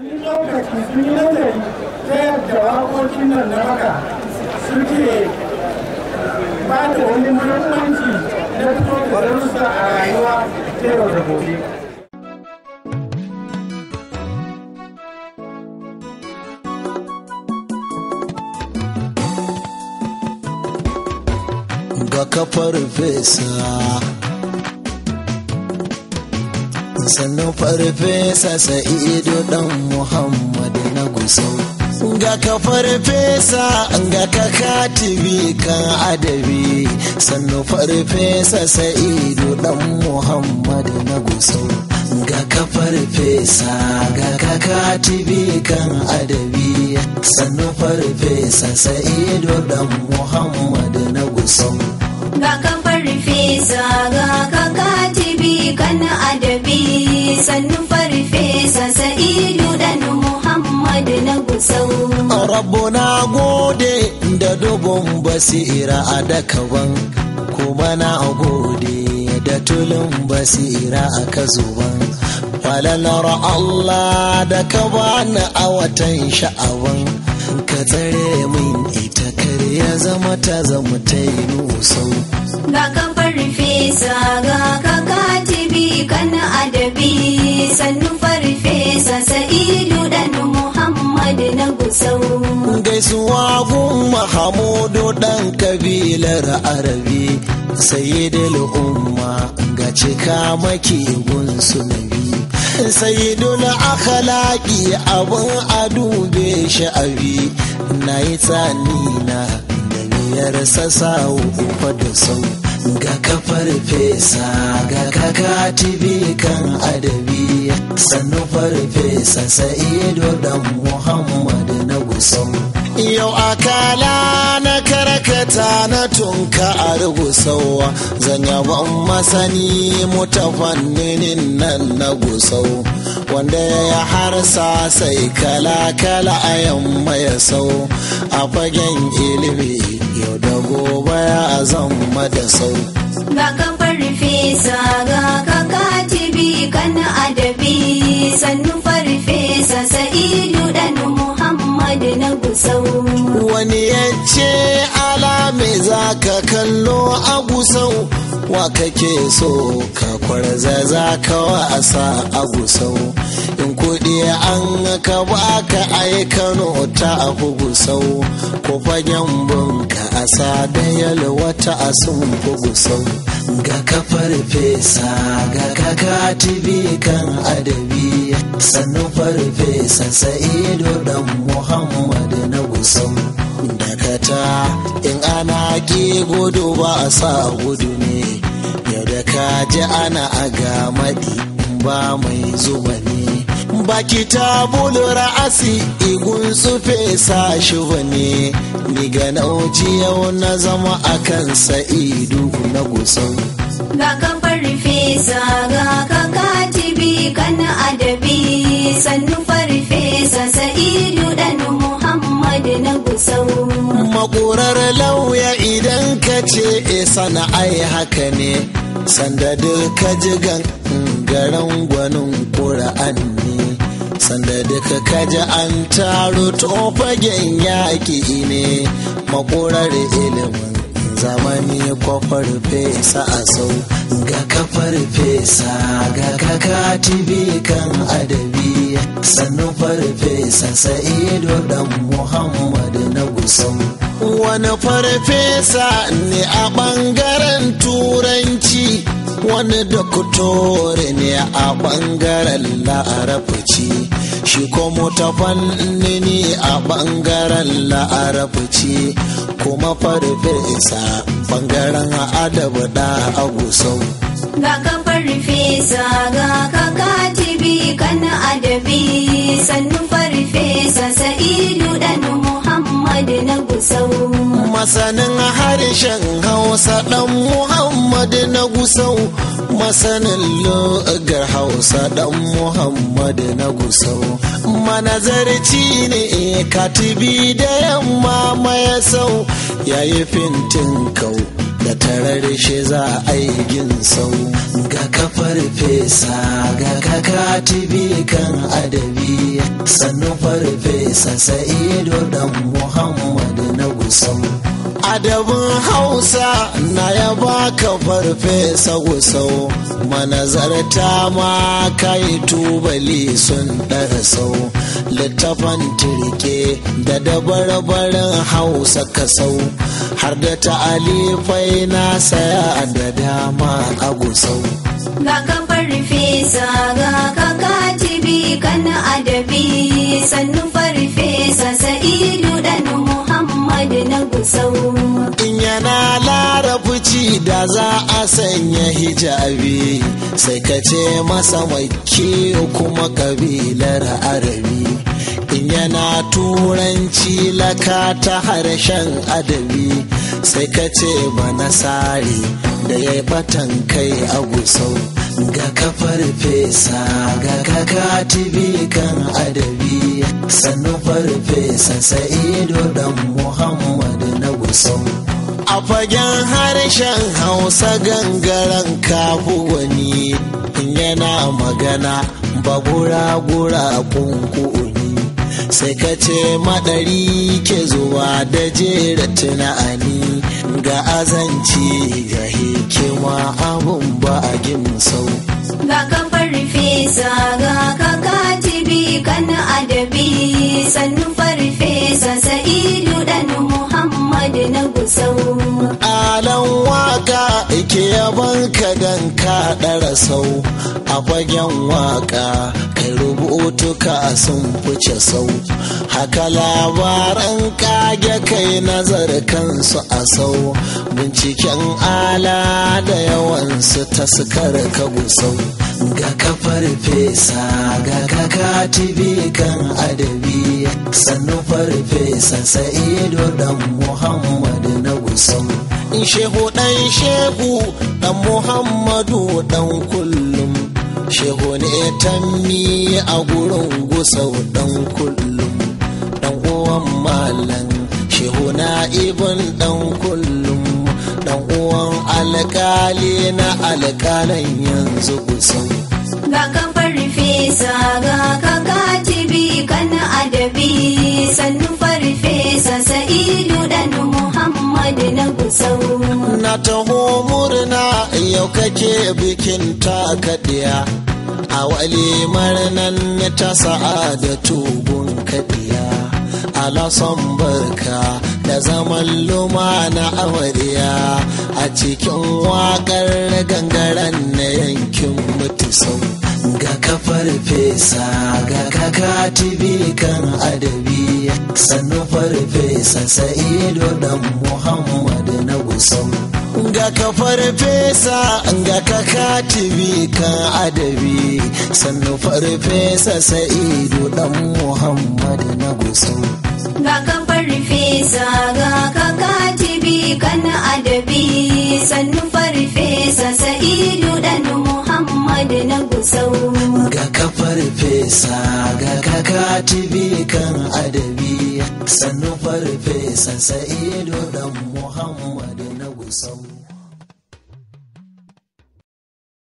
lokaci sun yi nazari ta yadda waƙoƙin nan na haka suke ba da wani muhimmanci na fito da darussa a rayuwa ta yau da gobe. Ga kafar fesa sannan farfesa Sa'idu dan Muhammad na Gusau. Ga kafar fesa ga kakatibi kan adabi sannan farfesa Sa'idu dan Muhammad na Gusau. Ga kafar fesa ga kakatibi kan adabi sannan farfesa Sa'idu dan Muhammad na Gusau. Ga kafar fesa ga kakatibi kan adabi sannu farfesa Sa'idu dan Muhammad na Gusau. Rabbu na gode da dubun basira a dakaban, kuma na gode da tulun basira a kazuban. Falalar Allah da ka bani a watan sha'aban, ka tsare min ita kar ya zama ta zama ta yi nusau. Ga kafar fesa ga kakatibi kan adabi sannu farfesa Sa'idu dan Muhammad na Gusau. Gaisuwa gun Mahamudu dan kabilar Arabi, sayyidul umma ga cika maki gun sunabi. Sayyidul akhlaqi abun a dube shi abi, na yi tsanina da biyar sasa uku da sau. Ga kafar fesa ga kakatibi kan adabi sannu farfesa Sa'idu dan Muhammad na Gusau. Yau akala na karkata na tunka a Gusau, zan yaban masani mutafanninin nan na Gusau, wanda ya harsa sai kala-kala a yamma ya sau a fagen ilimi yau da gobe ya zama da sau. Ga kafar fesa ga kakatibi kan adabi sannu farfesa Sa'idu dan Muhammad na Gusau. Wani ya ce alame za ka kallo a Gusau, wa kake so ka kwarza za ka wasa a Gusau. In kuɗi an ka baka ai Kano ta afi Gusau, ko fagen bunka a sada yalwata a sun fi Gusau. Ga kafar fesa ga kakatibi kan adabi sannu farfesa Sa'idu dan Muhammad na Gusau. Dakata in ana ki gudu ba a sa gudu ne, yadda ka ji ana aga maɗi ba mai zuba ne. Baki ta bulu ra'asi igun su fesa shi ne, ni ga nauji yau na zama akan Sa'idu na Gusau. Ga kafar fesa ga kakatibi kan adabi sannu farfesa Sa'idu dan Muhammad na Gusau. Makurar lauya idan ka ce sana ai haka ne, sanda duka jigan garan gwanin ƙura'an ne, sanda duka kaji an taro tofagen yaƙi ne. Makurar ilimin zamani kwafar fesa a sau. Ga kafar fesa ga kakatibi kan adabi sannu farfesa Sa'idu dan Muhammad na Gusau. Wani farfesa ne a ɓangaren turanci, wani dokutore ne a ɓangaren larabci, shi kuma ta fannini a ɓangaren larabci, kuma farfesa ɓangaren adabu da a Gusau. Ga kafar fesa ga kakatibi kan adabi sannu farfesa Sa'idu dan Muhammad na Gusau. Masanin harshen Hausa dan Muhammad na Gusau, masanin lugar Hausa dan Muhammad na Gusau. Manazarci ne katibi da yamma mai sau, yayi fintin kau da tarar shi za a yi ginsau. Ga kafar fesa ga kakatibi kan adabi sannu farfesa sa'idu dan muhammadu na gusau. Adabin hausa na ya baka farfesa gusau, manazarta ma kai tubali sun ɗara sau, littafan turke da dabarbarin hausa kasau, har da ta'alifai na saya da dama a gusau. Ga kafar farfesa ga kakatibi kana adabi sannu farfesa sa'idu dan muhammad na gusau. In yana larabci da za a sanya hijabi sai ka ce masa makki kuma kabilar arabi. In yana turanci laka ta harshen adabi sai ka ce banasari da ya yi batan kai a gusau. Ga kafar fesa ga kakatibi kan adabi sannu farfesa sa'idu dan muhammad na gusau. A fagen harshen hausa gangaren kafu wani in yana magana ba gura-gura kunkuni sai ka ce madari ke zuwa da jera tunani. Ga azanci ga hikima abun ba a gimsau. Ga kafar farfesa ga kakatibi kana adabi sannu farfesa sa'idu dan muhammad na gusau. Alan waka ike yaban ka dan ka ɗara sau, a fagen waka kai rubutuka sun fice sau, haka labaran kage kai nazar kansu a sau, binciken ala da yawansu taskar ka gusau. Ga kafar fesa ga kakatibi kan adabi sannu farfesa sa'idu dan muhammad na gusau. Shehu dan shehu dan muhammadu dan kullum, shehu ne tammi a gurin gusau dan kullum, dan uwan malam shehu na ibn dan kullum, dan uwan alkali na alkalan yanzu gusau. Ga kafar farfesa ga kakatibi kana adabi sannu farfesa sa'idu dan muhammad na gusau. Na taho murna yau kake bikin takadiya, a walimar nan ta sa'adatu gun kadiya, alasan barka da zaman lumana amarya a cikin wakar gangaren na yankin mutisau. Ga kafar fesa ga kakatibi kan adabi sannu farfesa sa'idu dan muhammad na gusau. Ga kafar fesa ga kakatibi kan adabi sannu farfesa sa'idu dan muhammad na gusau. Ga kafar farfesa ga kakatibi kana adabi sannu farfesa sa'idu dan muhammad na gusau. Ga kafar fesa ga kakatibi kan adabi sannu farfesa sa'idu dan muhammad na gusau.